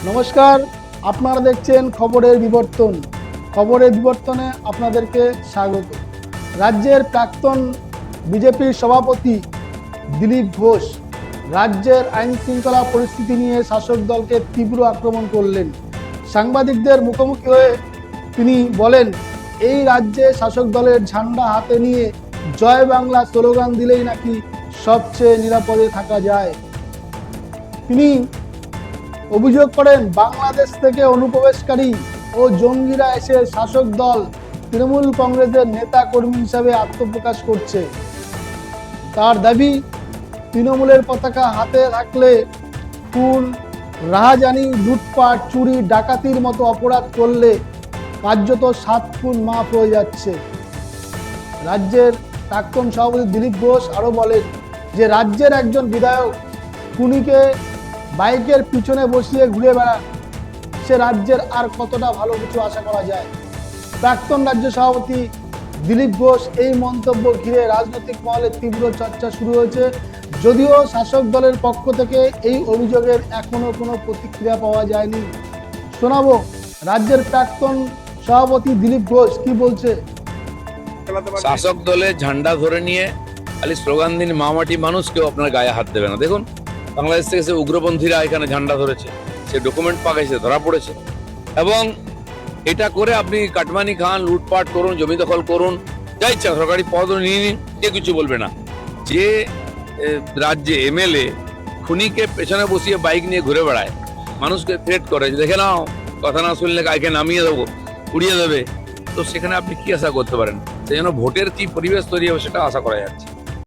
নমস্কার, আপনারা দেখছেন খবরের বিবর্তন। খবরের বিবর্তনে আপনাদেরকে স্বাগত। রাজ্যের প্রাক্তন বিজেপির সভাপতি দিলীপ ঘোষ রাজ্যের আইন শৃঙ্খলা পরিস্থিতি নিয়ে শাসক দলকে তীব্র আক্রমণ করলেন। সাংবাদিকদের মুখোমুখি হয়ে তিনি বলেন, এই রাজ্যে শাসক দলের ঝান্ডা হাতে নিয়ে জয় বাংলা স্লোগান দিলেই নাকি সবচেয়ে নিরাপদে থাকা যায়। তিনি অভিযোগ করেন, বাংলাদেশ থেকে অনুপ্রবেশকারী ও জঙ্গিরা এসে শাসক দল তৃণমূল কংগ্রেসের নেতা কর্মী হিসাবে আত্মপ্রকাশ করছে। তার দাবি, তৃণমূলের পতাকা হাতে থাকলে খুন, রাহাজানি, লুটপাট, চুরি, ডাকাতির মতো অপরাধ করলে কার্যত 7 খুন মাফ হয়ে যাচ্ছে। রাজ্যের প্রাক্তন সভাপতি দিলীপ ঘোষ আরও বলেন যে রাজ্যের একজন বিধায়ক খুনিকে বাইকের পিছনে বসিয়ে ঘুরে বেড়ান, সে রাজ্যের আর কতটা ভালো কিছু আশা করা যায়। প্রাক্তন রাজ্য সভাপতি দিলীপ ঘোষ এই মন্তব্য ঘিরে রাজনৈতিক মহলে তীব্র চর্চা শুরু হয়েছে। যদিও শাসক দলের পক্ষ থেকে এই অভিযোগের এখনো কোনো প্রতিক্রিয়া পাওয়া যায়নি। শোনাবো রাজ্যের প্রাক্তন সভাপতি দিলীপ ঘোষ কি বলছে। শাসক দলের ঝান্ডা ধরে নিয়ে খালি স্লোগান দিন মা মাটি মানুষ, কেউ আপনার গায়ে হাত দেবে না। দেখুন, বাংলাদেশ থেকে সে উগ্রপন্থীরা এখানে ঝান্ডা ধরেছে, সে ডকুমেন্ট পাকাইছে, ধরা পড়েছে। এবং এটা করে আপনি কাটমানি খান, লুটপাট করুন, জমি দখল করুন, যা ইচ্ছা সরকারি পদও নিয়ে নিন, কে কিছু বলবে না। যে রাজ্যে এমএলএ খুনিকে পেছনে বসিয়ে বাইক নিয়ে ঘুরে বেড়ায়, মানুষকে থ্রেট করে, দেখে নাও কথা না শুনলে গাইকে নামিয়ে দেবো, উড়িয়ে দেবে, তো সেখানে আপনি কি আশা করতে পারেন? সেই জন্য ভোটের কি পরিবেশ তৈরি হবে সেটা আশা করা যাচ্ছে।